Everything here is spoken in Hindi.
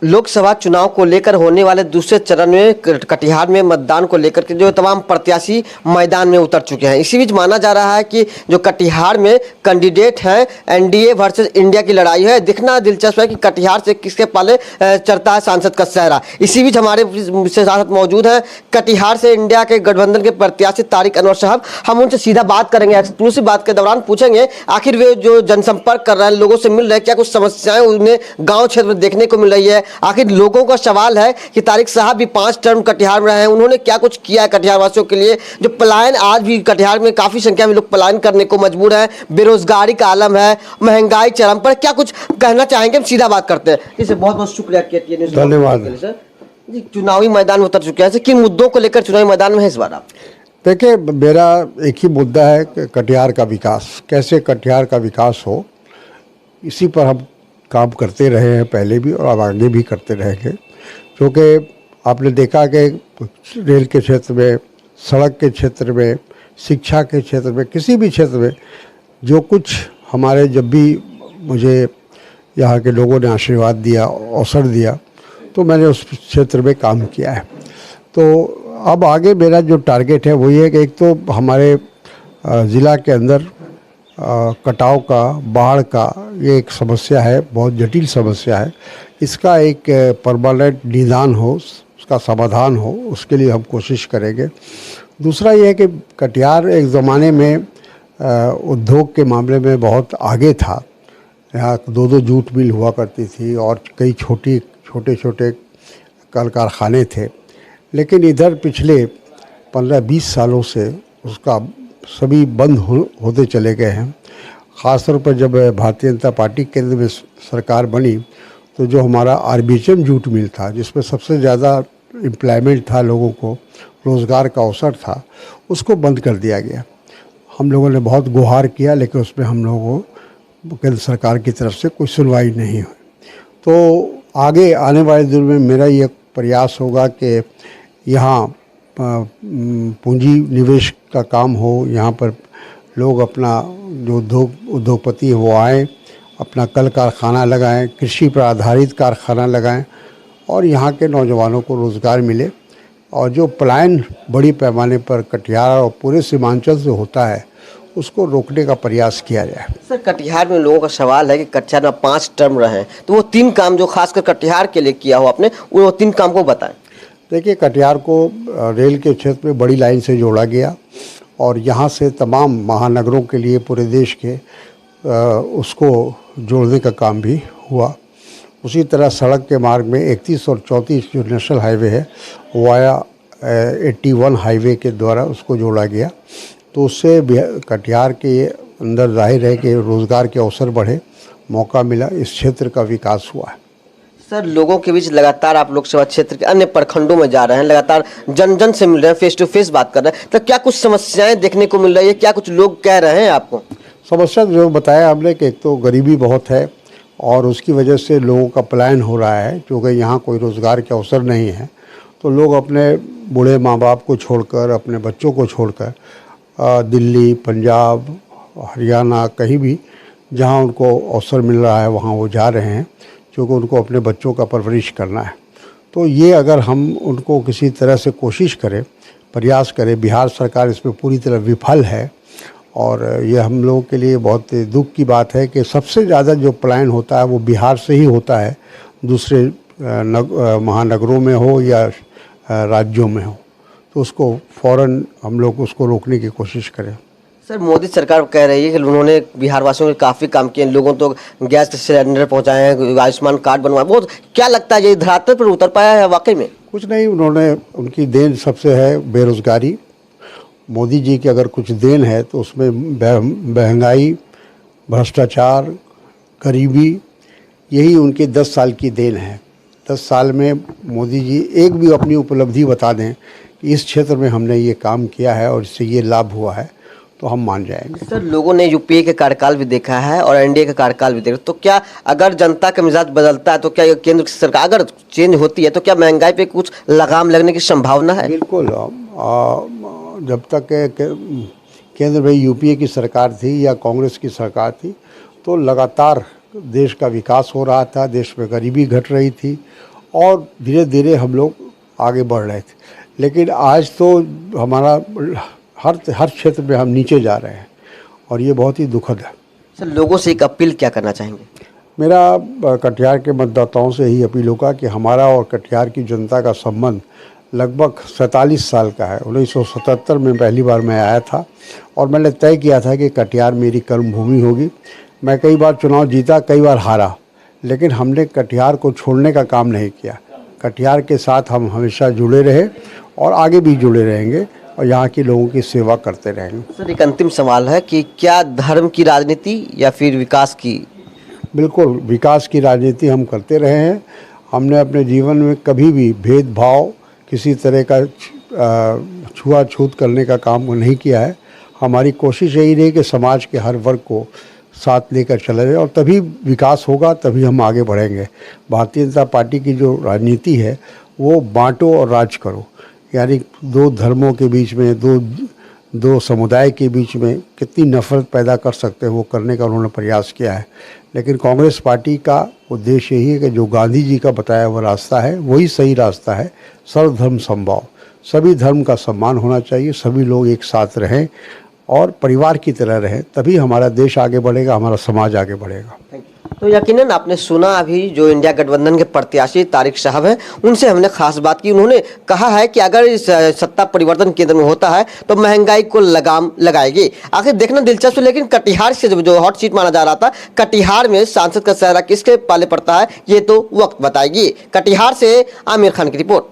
लोकसभा चुनाव को लेकर होने वाले दूसरे चरण में कटिहार में मतदान को लेकर के जो तमाम प्रत्याशी मैदान में उतर चुके हैं। इसी बीच माना जा रहा है कि जो कटिहार में कैंडिडेट हैं, एनडीए वर्सेस इंडिया की लड़ाई है। दिखना दिलचस्प है कि कटिहार से किसके पाले चढ़ता है सांसद का चेहरा। इसी बीच हमारे साथ मौजूद हैं कटिहार से इंडिया के गठबंधन के प्रत्याशी तारिक अनवर साहब। हम उनसे सीधा बात करेंगे, एक्सक्लूसिव बात के दौरान पूछेंगे आखिर वे जो जनसंपर्क कर रहे हैं, लोगों से मिल रहे हैं, क्या कुछ समस्याएं उन्हें गाँव क्षेत्र में देखने को मिल रही है। आखिर लोगों का सवाल है कि तारिक साहब भी 5 टर्म कटिहार में रहे हैं, उन्होंने क्या कुछ किया है कटिहार वासियों के लिए। जो पलायन, आज भी कटिहार में काफी संख्या में लोग पलायन करने को मजबूर हैं, बेरोजगारी का आलम है, महंगाई चरम पर, क्या कुछ कहना चाहेंगे। हम सीधा बात करते हैं। इसे बहुत बहुत शुक्रिया। धन्यवाद सर जी, चुनावी मैदान में उतर चुके हैं, किन मुद्दों को लेकर चुनावी मैदान में है इस बार आप? देखिए, मेरा एक ही मुद्दा है कि कटिहार का विकास, कैसे कटिहार का विकास हो, इसी पर हम काम करते रहे हैं पहले भी और अब आगे भी करते रहेंगे। क्योंकि आपने देखा कि रेल के क्षेत्र में, सड़क के क्षेत्र में, शिक्षा के क्षेत्र में, किसी भी क्षेत्र में जो कुछ हमारे, जब भी मुझे यहाँ के लोगों ने आशीर्वाद दिया, अवसर दिया, तो मैंने उस क्षेत्र में काम किया है। तो अब आगे मेरा जो टारगेट है वही है कि एक तो हमारे ज़िला के अंदर कटाव का, बाढ़ का ये एक समस्या है, बहुत जटिल समस्या है। इसका एक परमानेंट निदान हो, उसका समाधान हो, उसके लिए हम कोशिश करेंगे। दूसरा ये है कि कटिहार एक ज़माने में उद्योग के मामले में बहुत आगे था। यहाँ 2-2 जूट मिल हुआ करती थी और कई छोटे छोटे कल कारखाने थे। लेकिन इधर पिछले 15-20 सालों से उसका सभी बंद होते चले गए हैं। ख़ासतौर पर जब भारतीय जनता पार्टी केंद्र में सरकार बनी तो जो हमारा आरबीएचएम जूट मिल था, जिसमें सबसे ज़्यादा एम्प्लॉयमेंट था, लोगों को रोज़गार का अवसर था, उसको बंद कर दिया गया। हम लोगों ने बहुत गुहार किया, लेकिन उसमें हम लोगों को केंद्र सरकार की तरफ से कोई सुनवाई नहीं हुई। तो आगे आने वाले दिन में मेरा ये प्रयास होगा कि यहाँ पूंजी निवेश का काम हो, यहाँ पर लोग अपना जो उद्योगपति वो आएँ, अपना कल कारखाना लगाएं, कृषि पर आधारित कारखाना लगाएं और यहाँ के नौजवानों को रोज़गार मिले। और जो पलायन बड़ी पैमाने पर कटिहार और पूरे सीमांचल से होता है, उसको रोकने का प्रयास किया जाए। सर, कटिहार में लोगों का सवाल है कि कटिहार में 5 टर्म रहे, तो वो 3 काम जो खासकर कटिहार के लिए किया हो आपने, वो 3 काम को बताएं। देखिए, कटिहार को रेल के क्षेत्र में बड़ी लाइन से जोड़ा गया और यहाँ से तमाम महानगरों के लिए पूरे देश के उसको जोड़ने का काम भी हुआ। उसी तरह सड़क के मार्ग में 31 और 34 जो नेशनल हाईवे है, वाया 81 हाईवे के द्वारा उसको जोड़ा गया। तो उससे कटिहार के अंदर जाहिर है कि रोज़गार के अवसर बढ़े, मौका मिला, इस क्षेत्र का विकास हुआ है। सर, लोगों के बीच लगातार आप लोकसभा क्षेत्र के अन्य प्रखंडों में जा रहे हैं, लगातार जन जन से मिल रहे हैं, फेस टू फेस बात कर रहे हैं, तो क्या कुछ समस्याएं देखने को मिल रही है, क्या कुछ लोग कह रहे हैं आपको? समस्या जो बताया हमने कि एक तो गरीबी बहुत है और उसकी वजह से लोगों का पलायन हो रहा है, क्योंकि यहाँ कोई रोज़गार के अवसर नहीं है। तो लोग अपने बूढ़े माँ बाप को छोड़कर, अपने बच्चों को छोड़कर दिल्ली, पंजाब, हरियाणा, कहीं भी जहाँ उनको अवसर मिल रहा है वहाँ वो जा रहे हैं, क्योंकि उनको अपने बच्चों का परवरिश करना है। तो ये अगर हम उनको किसी तरह से कोशिश करें, प्रयास करें, बिहार सरकार इसमें पूरी तरह विफल है। और ये हम लोगों के लिए बहुत दुख की बात है कि सबसे ज़्यादा जो पलायन होता है वो बिहार से ही होता है, दूसरे महानगरों में हो या राज्यों में हो। तो उसको फ़ौरन हम लोग उसको रोकने की कोशिश करें। सर, मोदी सरकार कह रही है कि उन्होंने बिहार वासियों के काफ़ी काम किए, लोगों तो गैस सिलेंडर पहुंचाए हैं, आयुष्मान कार्ड बनवाए, बहुत क्या लगता है ये धरातल पर उतर पाया है वाकई में? कुछ नहीं, उन्होंने, उनकी देन सबसे है बेरोज़गारी। मोदी जी की अगर कुछ देन है तो उसमें महंगाई, भ्रष्टाचार, गरीबी, यही उनके 10 साल की देन है। 10 साल में मोदी जी एक भी अपनी उपलब्धि बता दें कि इस क्षेत्र में हमने ये काम किया है और इससे ये लाभ हुआ है, तो हम मान जाएंगे। सर, लोगों ने यूपीए के कार्यकाल भी देखा है और एनडीए का कार्यकाल भी देखा, तो क्या अगर जनता का मिजाज बदलता है तो क्या ये केंद्र की सरकार अगर चेंज होती है तो क्या महंगाई पे कुछ लगाम लगने की संभावना है? बिल्कुल। जब तक केंद्र में यूपीए की सरकार थी या कांग्रेस की सरकार थी तो लगातार देश का विकास हो रहा था, देश में गरीबी घट रही थी और धीरे धीरे हम लोग आगे बढ़ रहे थे। लेकिन आज तो हमारा हर क्षेत्र में हम नीचे जा रहे हैं और ये बहुत ही दुखद है। सर, लोगों से एक अपील क्या करना चाहेंगे? मेरा कटिहार के मतदाताओं से यही अपील होगा कि हमारा और कटिहार की जनता का संबंध लगभग 47 साल का है। 1977 में पहली बार मैं आया था और मैंने तय किया था कि कटिहार मेरी कर्मभूमि होगी। मैं कई बार चुनाव जीता, कई बार हारा, लेकिन हमने कटिहार को छोड़ने का काम नहीं किया। कटिहार के साथ हम हमेशा जुड़े रहे और आगे भी जुड़े रहेंगे और यहाँ के लोगों की सेवा करते रहेंगे। सर, एक अंतिम सवाल है कि क्या धर्म की राजनीति या फिर विकास की? बिल्कुल, विकास की राजनीति हम करते रहे हैं। हमने अपने जीवन में कभी भी भेदभाव, किसी तरह का छुआछूत करने का काम नहीं किया है। हमारी कोशिश यही रही कि समाज के हर वर्ग को साथ लेकर चले जाए और तभी विकास होगा, तभी हम आगे बढ़ेंगे। भारतीय जनता पार्टी की जो राजनीति है वो बांटो और राज करो, यानी दो धर्मों के बीच में, दो समुदाय के बीच में कितनी नफरत पैदा कर सकते हैं वो करने का उन्होंने प्रयास किया है। लेकिन कांग्रेस पार्टी का उद्देश्य यही है कि जो गांधी जी का बताया हुआ रास्ता है वही सही रास्ता है। सर्वधर्म समभाव, सभी धर्म का सम्मान होना चाहिए, सभी लोग एक साथ रहें और परिवार की तरह रहें, तभी हमारा देश आगे बढ़ेगा, हमारा समाज आगे बढ़ेगा। तो यकीनन आपने सुना अभी जो इंडिया गठबंधन के प्रत्याशी तारिक साहब हैं, उनसे हमने खास बात की। उन्होंने कहा है कि अगर इस सत्ता परिवर्तन केंद्र में होता है तो महंगाई को लगाम लगाएगी। आखिर देखना दिलचस्प है, लेकिन कटिहार से जो हॉट सीट माना जा रहा था, कटिहार में सांसद का चेहरा किसके पाले पड़ता है ये तो वक्त बताएगी। कटिहार से आमिर खान की रिपोर्ट।